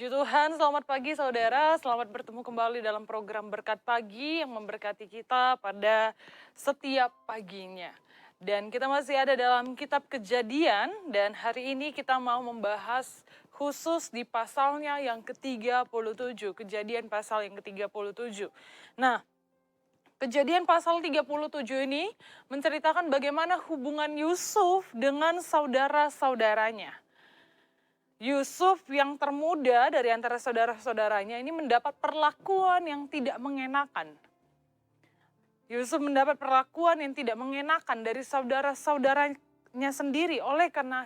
Puji Tuhan, selamat pagi saudara. Selamat bertemu kembali dalam program Berkat Pagi yang memberkati kita pada setiap paginya. Dan kita masih ada dalam kitab Kejadian dan hari ini kita mau membahas khusus di pasalnya yang ke-37, Kejadian pasal yang ke-37. Nah, Kejadian pasal 37 ini menceritakan bagaimana hubungan Yusuf dengan saudara-saudaranya. Yusuf yang termuda dari antara saudara-saudaranya ini mendapat perlakuan yang tidak mengenakan. Yusuf mendapat perlakuan yang tidak mengenakan dari saudara-saudaranya sendiri oleh karena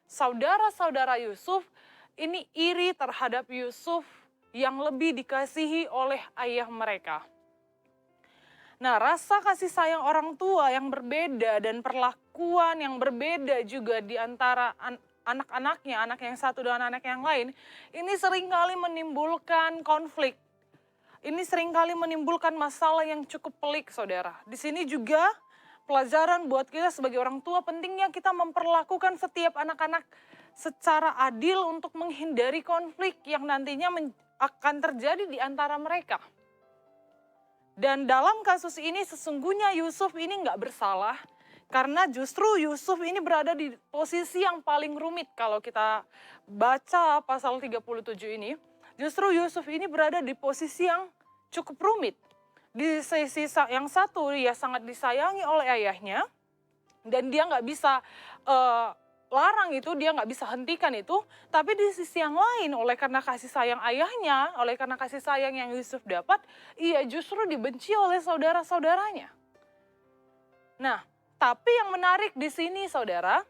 saudara-saudara Yusuf ini iri terhadap Yusuf yang lebih dikasihi oleh ayah mereka. Nah, rasa kasih sayang orang tua yang berbeda dan perlakuan yang berbeda juga di antara anak-anaknya, anak yang satu dengan anak yang lain, ini seringkali menimbulkan konflik. Ini seringkali menimbulkan masalah yang cukup pelik, saudara. Di sini juga pelajaran buat kita sebagai orang tua, pentingnya kita memperlakukan setiap anak-anak secara adil untuk menghindari konflik yang nantinya akan terjadi di antara mereka. Dan dalam kasus ini sesungguhnya Yusuf ini nggak bersalah, karena justru Yusuf ini berada di posisi yang paling rumit kalau kita baca pasal 37 ini. Justru Yusuf ini berada di posisi yang cukup rumit. Di sisi yang satu dia sangat disayangi oleh ayahnya dan dia nggak bisa larang itu, dia nggak bisa hentikan itu. Tapi di sisi yang lain oleh karena kasih sayang ayahnya, oleh karena kasih sayang yang Yusuf dapat, ia justru dibenci oleh saudara-saudaranya. Nah, tapi yang menarik di sini saudara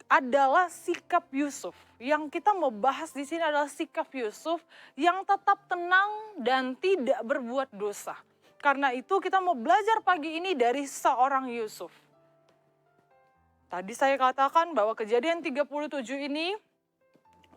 adalah sikap Yusuf. Yang kita mau bahas di sini adalah sikap Yusuf yang tetap tenang dan tidak berbuat dosa. Karena itu kita mau belajar pagi ini dari seorang Yusuf. Tadi saya katakan bahwa Kejadian 37 ini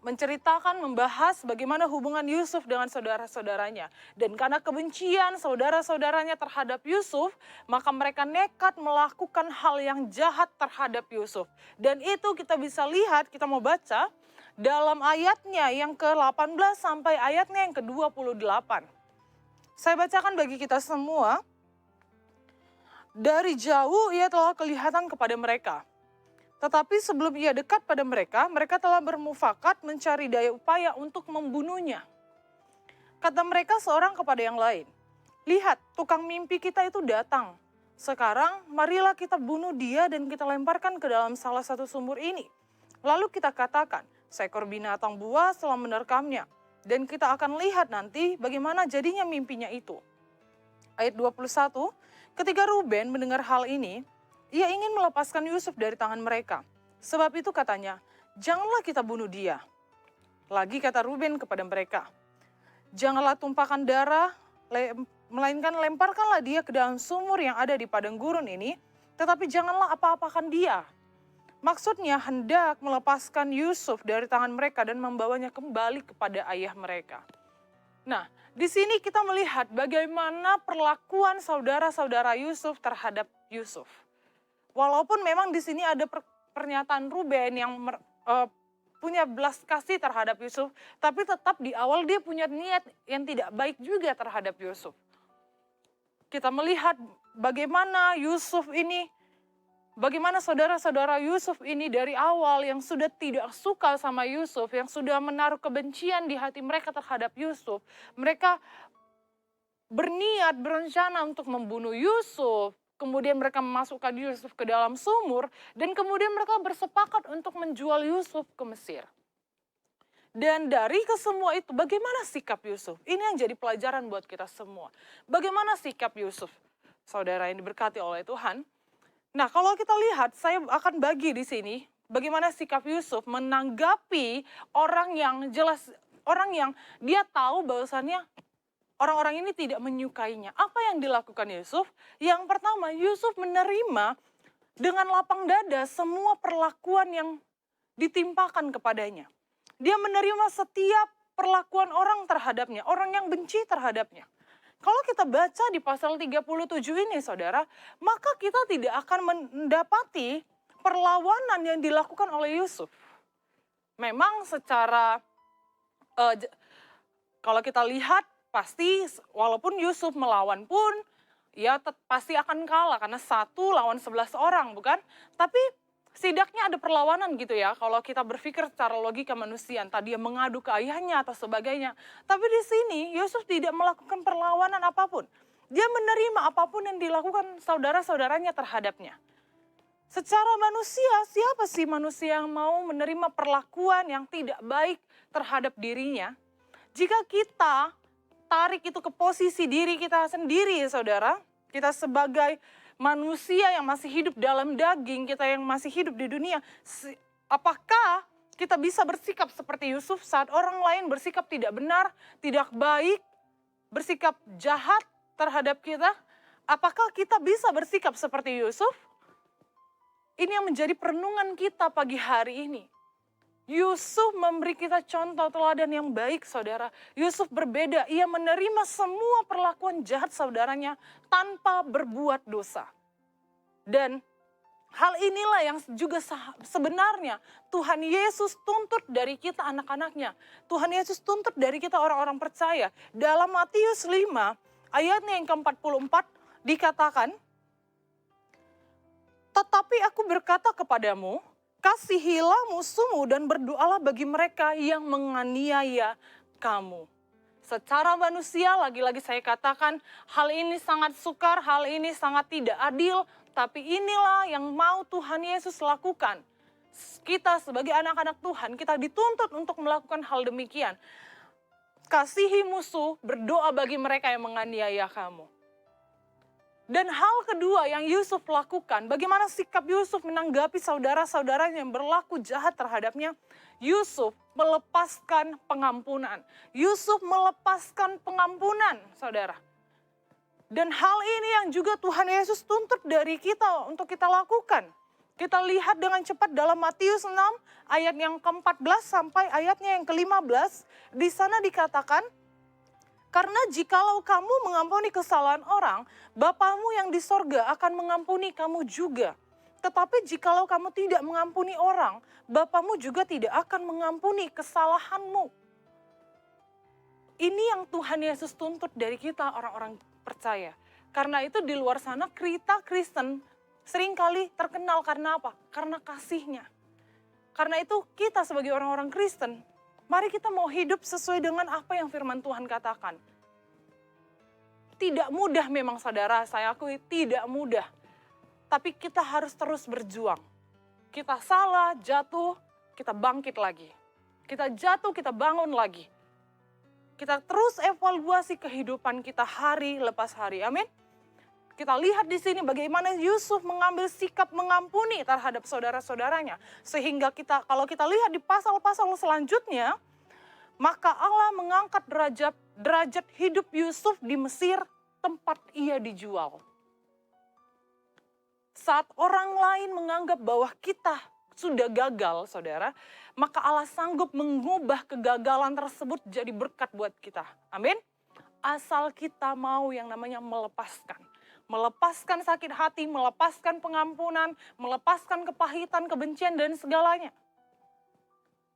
menceritakan, membahas bagaimana hubungan Yusuf dengan saudara-saudaranya. Dan karena kebencian saudara-saudaranya terhadap Yusuf, maka mereka nekat melakukan hal yang jahat terhadap Yusuf. Dan itu kita bisa lihat, kita mau baca dalam ayatnya yang ke-18 sampai ayatnya yang ke-28. Saya bacakan bagi kita semua. Dari jauh ia telah kelihatan kepada mereka. Tetapi sebelum ia dekat pada mereka, mereka telah bermufakat mencari daya upaya untuk membunuhnya. Kata mereka seorang kepada yang lain, "Lihat, tukang mimpi kita itu datang. Sekarang marilah kita bunuh dia dan kita lemparkan ke dalam salah satu sumur ini. Lalu kita katakan, seekor binatang buas telah menerkamnya. Dan kita akan lihat nanti bagaimana jadinya mimpinya itu." Ayat 21, ketika Ruben mendengar hal ini, ia ingin melepaskan Yusuf dari tangan mereka. Sebab itu katanya, "Janganlah kita bunuh dia." Lagi kata Ruben kepada mereka, "Janganlah tumpahkan darah, melainkan lemparkanlah dia ke dalam sumur yang ada di padang gurun ini, tetapi janganlah apa-apakan dia." Maksudnya hendak melepaskan Yusuf dari tangan mereka dan membawanya kembali kepada ayah mereka. Nah, di sini kita melihat bagaimana perlakuan saudara-saudara Yusuf terhadap Yusuf. Walaupun memang di sini ada pernyataan Ruben yang punya belas kasih terhadap Yusuf, tapi tetap di awal dia punya niat yang tidak baik juga terhadap Yusuf. Kita melihat bagaimana bagaimana saudara-saudara Yusuf ini dari awal yang sudah tidak suka sama Yusuf, yang sudah menaruh kebencian di hati mereka terhadap Yusuf. Mereka berniat, berencana untuk membunuh Yusuf. Kemudian mereka memasukkan Yusuf ke dalam sumur, dan kemudian mereka bersepakat untuk menjual Yusuf ke Mesir. Dan dari kesemua itu, bagaimana sikap Yusuf? Ini yang jadi pelajaran buat kita semua. Bagaimana sikap Yusuf? Saudara yang diberkati oleh Tuhan. Nah, kalau kita lihat, saya akan bagi di sini, bagaimana sikap Yusuf menanggapi orang yang dia tahu bahwasannya orang-orang ini tidak menyukainya. Apa yang dilakukan Yusuf? Yang pertama, Yusuf menerima dengan lapang dada semua perlakuan yang ditimpakan kepadanya. Dia menerima setiap perlakuan orang terhadapnya, orang yang benci terhadapnya. Kalau kita baca di pasal 37 ini, saudara, maka kita tidak akan mendapati perlawanan yang dilakukan oleh Yusuf. Memang secara eh, j- kalau kita lihat pasti walaupun Yusuf melawan pun ya pasti akan kalah karena 1 lawan 11 orang, bukan? Tapi setidaknya ada perlawanan gitu ya, kalau kita berpikir secara logika manusia, entah dia mengadu ke ayahnya atau sebagainya. Tapi di sini Yusuf tidak melakukan perlawanan apapun. Dia menerima apapun yang dilakukan saudara-saudaranya terhadapnya. Secara manusia, siapa sih manusia yang mau menerima perlakuan yang tidak baik terhadap dirinya? Jika kita tarik itu ke posisi diri kita sendiri, saudara, kita sebagai manusia yang masih hidup dalam daging, kita yang masih hidup di dunia, apakah kita bisa bersikap seperti Yusuf saat orang lain bersikap tidak benar, tidak baik, bersikap jahat terhadap kita? Apakah kita bisa bersikap seperti Yusuf? Ini yang menjadi perenungan kita pagi hari ini. Yusuf memberi kita contoh teladan yang baik, saudara. Yusuf berbeda, ia menerima semua perlakuan jahat saudaranya tanpa berbuat dosa. Dan hal inilah yang juga sebenarnya Tuhan Yesus tuntut dari kita anak-anaknya. Tuhan Yesus tuntut dari kita orang-orang percaya. Dalam Matius 5 ayatnya yang ke-44 dikatakan, tetapi aku berkata kepadamu, kasihilah musuhmu dan berdoalah bagi mereka yang menganiaya kamu. Secara manusia, lagi-lagi saya katakan, hal ini sangat sukar, hal ini sangat tidak adil, tapi inilah yang mau Tuhan Yesus lakukan. Kita sebagai anak-anak Tuhan, kita dituntut untuk melakukan hal demikian. Kasihi musuh, berdoa bagi mereka yang menganiaya kamu. Dan hal kedua yang Yusuf lakukan, bagaimana sikap Yusuf menanggapi saudara-saudaranya yang berlaku jahat terhadapnya? Yusuf melepaskan pengampunan. Yusuf melepaskan pengampunan, saudara. Dan hal ini yang juga Tuhan Yesus tuntut dari kita untuk kita lakukan. Kita lihat dengan cepat dalam Matius 6 ayat yang ke-14 sampai ayatnya yang ke-15. Di sana dikatakan, karena jikalau kamu mengampuni kesalahan orang, Bapamu yang di sorga akan mengampuni kamu juga. Tetapi jikalau kamu tidak mengampuni orang, Bapamu juga tidak akan mengampuni kesalahanmu. Ini yang Tuhan Yesus tuntut dari kita orang-orang percaya. Karena itu di luar sana kita Kristen seringkali terkenal karena apa? Karena kasihnya. Karena itu kita sebagai orang-orang Kristen, mari kita mau hidup sesuai dengan apa yang firman Tuhan katakan. Tidak mudah memang saudara, saya akui tidak mudah. Tapi kita harus terus berjuang. Kita salah, jatuh, kita bangkit lagi. Kita jatuh, kita bangun lagi. Kita terus evaluasi kehidupan kita hari lepas hari. Amin. Kita lihat di sini bagaimana Yusuf mengambil sikap mengampuni terhadap saudara-saudaranya. Sehingga kalau kita lihat di pasal-pasal selanjutnya, maka Allah mengangkat derajat hidup Yusuf di Mesir, tempat ia dijual. Saat orang lain menganggap bahwa kita sudah gagal, saudara, maka Allah sanggup mengubah kegagalan tersebut jadi berkat buat kita. Amin. Asal kita mau yang namanya melepaskan. Melepaskan sakit hati, melepaskan pengampunan, melepaskan kepahitan, kebencian, dan segalanya.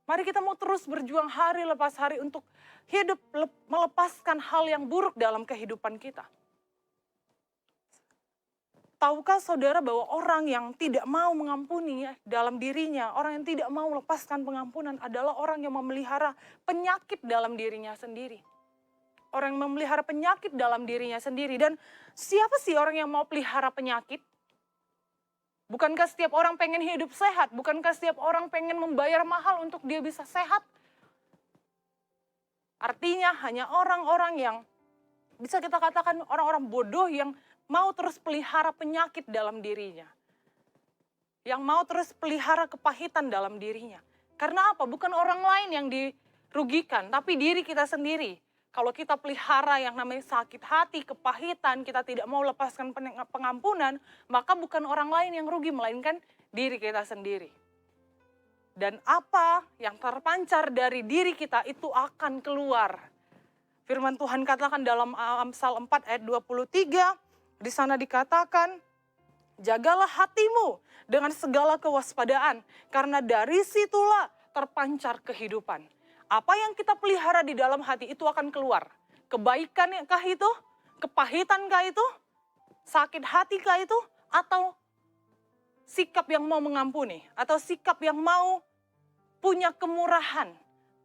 Mari kita mau terus berjuang hari lepas hari untuk hidup melepaskan hal yang buruk dalam kehidupan kita. Tahukah saudara bahwa orang yang tidak mau mengampuni dalam dirinya, orang yang tidak mau melepaskan pengampunan adalah orang yang memelihara penyakit dalam dirinya sendiri. Orang yang memelihara penyakit dalam dirinya sendiri. Dan siapa sih orang yang mau pelihara penyakit? Bukankah setiap orang pengen hidup sehat? Bukankah setiap orang pengen membayar mahal untuk dia bisa sehat? Artinya hanya orang-orang yang bisa kita katakan orang-orang bodoh yang mau terus pelihara penyakit dalam dirinya. Yang mau terus pelihara kepahitan dalam dirinya. Karena apa? Bukan orang lain yang dirugikan, tapi diri kita sendiri. Kalau kita pelihara yang namanya sakit hati, kepahitan, kita tidak mau lepaskan pengampunan, maka bukan orang lain yang rugi, melainkan diri kita sendiri. Dan apa yang terpancar dari diri kita itu akan keluar. Firman Tuhan katakan dalam Amsal 4 ayat 23, di sana dikatakan, jagalah hatimu dengan segala kewaspadaan, karena dari situlah terpancar kehidupan. Apa yang kita pelihara di dalam hati itu akan keluar. Kebaikankah itu? Kepahitankah itu? Sakit hatikah itu? Atau sikap yang mau mengampuni? Atau sikap yang mau punya kemurahan,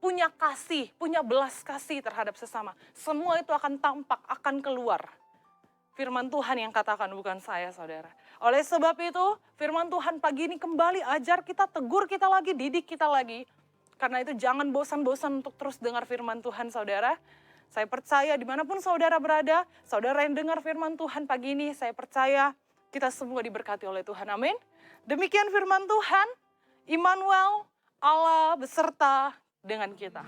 punya kasih, punya belas kasih terhadap sesama. Semua itu akan tampak, akan keluar. Firman Tuhan yang katakan, bukan saya, saudara. Oleh sebab itu, firman Tuhan pagi ini kembali ajar kita, tegur kita lagi, didik kita lagi. Karena itu jangan bosan-bosan untuk terus dengar firman Tuhan, saudara. Saya percaya dimanapun saudara berada, saudara yang dengar firman Tuhan pagi ini, saya percaya kita semua diberkati oleh Tuhan. Amin. Demikian firman Tuhan, Immanuel, Allah beserta dengan kita.